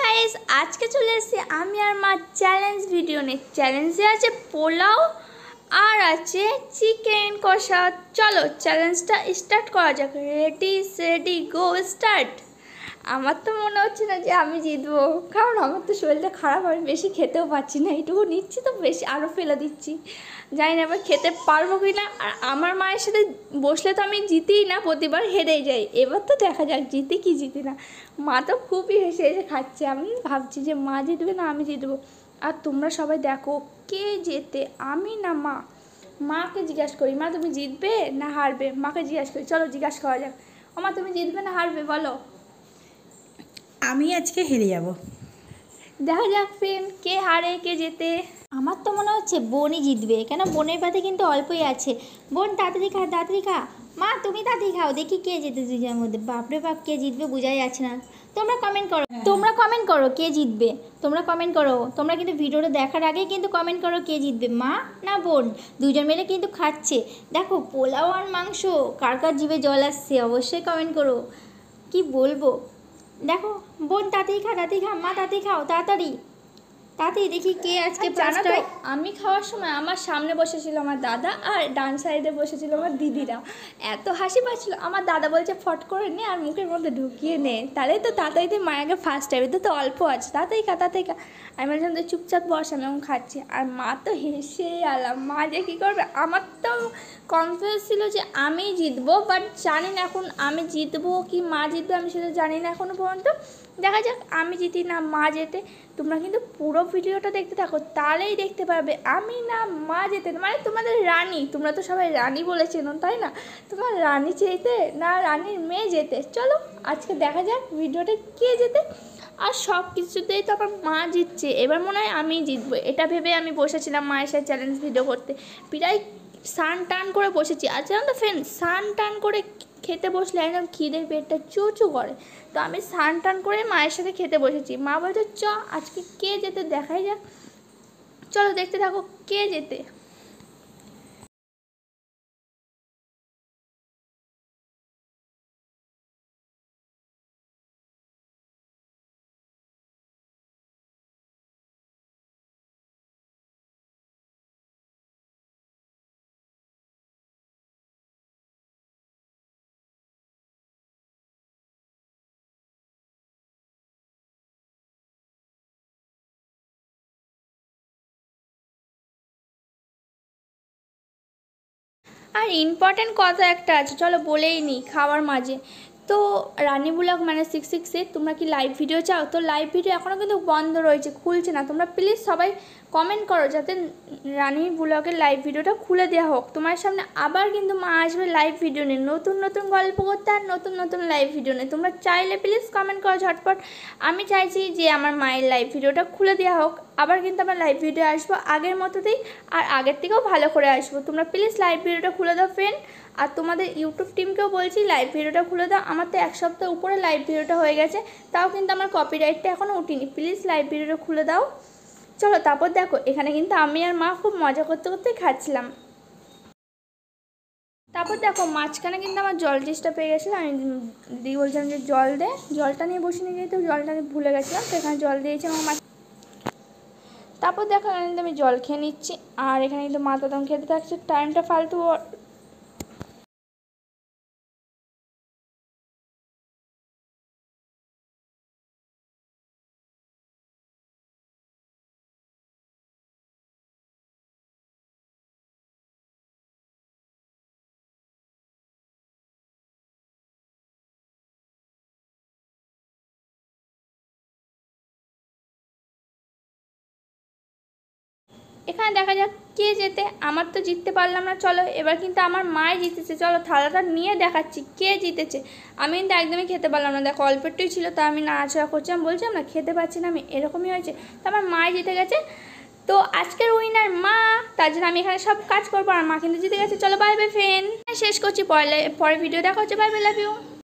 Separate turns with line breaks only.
Guys, আজকে চলে এসেছি আমি আর মা চ্যালেঞ্জ ভিডিও নিয়ে। চ্যালেঞ্জে আছে পোলাও আর আছে চিকেন কষা। চলো চ্যালেঞ্জটা স্টার্ট করা যাক। রেডি সেডি গো স্টার্ট। আমার তো মনে হচ্ছে না যে আমি জিতবো, কারণ আমার তো শরীরটা খারাপ, আমি বেশি খেতেও পাচ্ছি না। এইটুকু নিচ্ছি তো বেশি আরও ফেলে দিচ্ছি, জানি না এবার খেতে পারবো কি না। আর আমার মায়ের সাথে বসলে তো আমি জিতিই না, প্রতিবার হেরেই যাই। এবার তো দেখা যাক জিতি কি জিতি না। মা তো খুবই হেসে হেসে খাচ্ছে, আমি ভাবছি যে মা জিতবে না আমি জিতবো। আর তোমরা সবাই দেখো কে জেতে, আমি না মা। মাকে জিজ্ঞাসা করি, মা তুমি জিতবে না হারবে? মাকে জিজ্ঞাসা করি, চলো জিজ্ঞাসা করা যাক। ও মা, তুমি জিতবে না হারবে বলো?
আমি আজকে হেরে যাব।
দেখা যাক ফ্রেন্ড, কে হারে কে জেতে।
আমার তো মনে হচ্ছে বোনই জিতবে, কেন বোনের পাতে কিন্তু অল্পই আছে। বোন তাড়াতাড়ি খা, তাড়াতাড়ি খা। মা তুমি তাড়াতাড়ি খাও, দেখি কে জিতে দুজনের মধ্যে। বাপরে বাপ, কে জিতবে বোঝাই যাচ্ছে না। তোমরা কমেন্ট করো, কে জিতবে। তোমরা কমেন্ট করো, তোমরা কিন্তু ভিডিওটা দেখার আগেই কিন্তু কমেন্ট করো কে জিতবে, মা না বোন। দুজন মিলে কিন্তু খাচ্ছে, দেখো পোলাও আর মাংস, কার কার জিভে জল আসছে অবশ্যই কমেন্ট করো। কি বলবো, দেখো বোন তাড়াতাড়ি খা, তাড়াতাড়ি খা। মা তাড়াতাড়ি খাও, তাড়াতাড়ি তাড়াতাড়ি, দেখি কে আজকে
জানো তো,
ফার্স্ট।
আমি খাওয়ার সময় আমার সামনে বসেছিল আমার দাদা, আর ডান সাইডে বসেছিল আমার দিদিরা। এত হাসি পাচ্ছিল। আমার দাদা বলছে ফট করে নে আর মুখের মধ্যে ঢুকিয়ে নে, তাহলেই তো তাড়াতাড়ি মায়াকে ফার্স্ট হবে। তো অল্প আছে, তাড়াতাড়ি খা, তাড়াতাড়ি খা। আমি বলছিলাম তো চুপচাপ বস, আমি এখন খাচ্ছি। আর মা তো হেসে আলাম, মা যে কী করবে। আমার তো কনফিউজ ছিল যে আমি জিতবো, বাট জানি না এখন আমি জিতবো কি মা জিতবে, আমি সেটা জানি না এখনও পর্যন্ত। দেখা যাক আমি জিতি না মা জেতে। তোমরা কিন্তু পুরো ভিডিওটা দেখতে থাকো, তাহলেই দেখতে পারবে আমি না মা যেতে। মানে তোমাদের রানী, তোমরা তো সবাই রানী বলেছেন তাই না? তোমার রানী যেতে না রানীর মেয়ে যেতে। চলো আজকে দেখা যাক ভিডিওটা কে যেতে। আর সব কিছুতেই তো আমার মা জিতছে, এবার মনে হয় আমি জিতবো, এটা ভেবে আমি বসেছিলাম মায়ের সাথে চ্যালেঞ্জ ভিডিও করতে। প্রায় স্নান টান করে বসেছি। আর জানো তো ফ্রেন্ড, স্নান টান করে খেতে বসলে একদম খিদের পেটটা চুচু করে। তো আমি স্নান টান করে মায়ের সাথে খেতে বসেছি। মা বলছে চ আজকে কে যেতে দেখাই যাক। চলো দেখতে থাকো কে যেতে। আর ইম্পর্টেন্ট কথা একটা আছে, চলো বলেই নিই খাওয়ার মাঝে। তো রানী ব্লগ মানে 666, তোমরা কি লাইভ ভিডিও চাও? তো লাইভ ভিডিও এখনও কিন্তু বন্ধ রয়েছে, খুলছে না। তোমরা প্লিজ সবাই কমেন্ট করো যাতে রানী ব্লগের লাইভ ভিডিওটা খুলে দেওয়া হোক। তোমার সামনে আবার কিন্তু মা আসবে লাইভ ভিডিও নিয়ে, নতুন নতুন গল্প করতে আর নতুন নতুন লাইভ ভিডিও নিয়ে। তোমরা চাইলে প্লিজ কমেন্ট করো ঝটপট। আমি চাইছি যে আমার মায়ের লাইভ ভিডিওটা খুলে দেওয়া হোক। আবার কিন্তু আমার লাইভ ভিডিও আসবো আগের মতোতেই, আর আগের থেকেও ভালো করে আসবো। তোমরা প্লিজ লাইভ ভিডিওটা খুলে দাও ফ্রেন্ড। আর তোমাদের ইউটিউব টিমকেও বলছি লাইভ ভিডিওটা খুলে দাও। আমার তো এক সপ্তাহ উপরে লাইভ ভিডিওটা হয়ে গেছে, তাও কিন্তু আমার কপিরাইটটা এখনও উঠিনি। প্লিজ লাইভ ভিডিওটা খুলে দাও। চলো তারপর দেখো, এখানে কিন্তু আমি আর মা খুব মজা করতে করতে খাচ্ছিলাম। তারপর দেখো মাঝখানে কিন্তু আমার জল টেস্টটা পেয়ে গেছিলো। আমি দিদি বলছিলাম যে জল দে, জলটা নিয়ে বসে নিয়ে যেহেতু জলটা ভুলে গেছিলাম, তো এখানে জল দিয়েছি আমার মা। তারপর দেখো এখানে কিন্তু আমি জল খেয়ে নিচ্ছি, আর এখানে কিন্তু মা তো তখন খেতে থাকছে। টাইমটা ফালতু। এখানে দেখা যাক কে যেতে। আমার তো জিততে পারলাম না। চলো এবার কিন্তু আমার মাই জিতেছে। চলো থালাটা নিয়ে দেখাচ্ছি কে জিতেছে। আমি কিন্তু একদমই খেতে পারলাম না, দেখো অল্প একটুই ছিল, তা আমি নাড়াচাড়া করছিলাম, বলছিলাম না খেতে পারছি না আমি, এরকমই হয়েছে। তো আমার মাই জিতে গেছে। তো আজকের উইনার মা, তার জন্য আমি এখানে সব কাজ করবো, আর মা কিন্তু জিতে গেছে। চলো বাই বাই ফ্রেন্ড, শেষ করছি। পরে ভিডিও দেখা হচ্ছে। Bye bye, love you.